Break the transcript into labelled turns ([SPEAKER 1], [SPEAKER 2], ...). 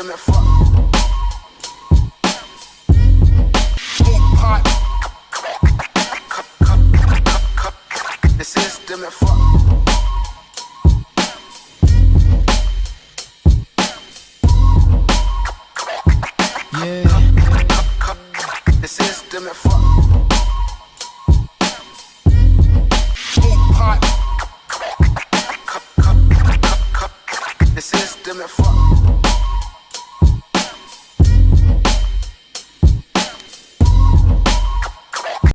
[SPEAKER 1] system and fuck. Smoke pot. The system and fuck.
[SPEAKER 2] Yeah.
[SPEAKER 1] The system and fuck. Smoke pot. The system and fuck.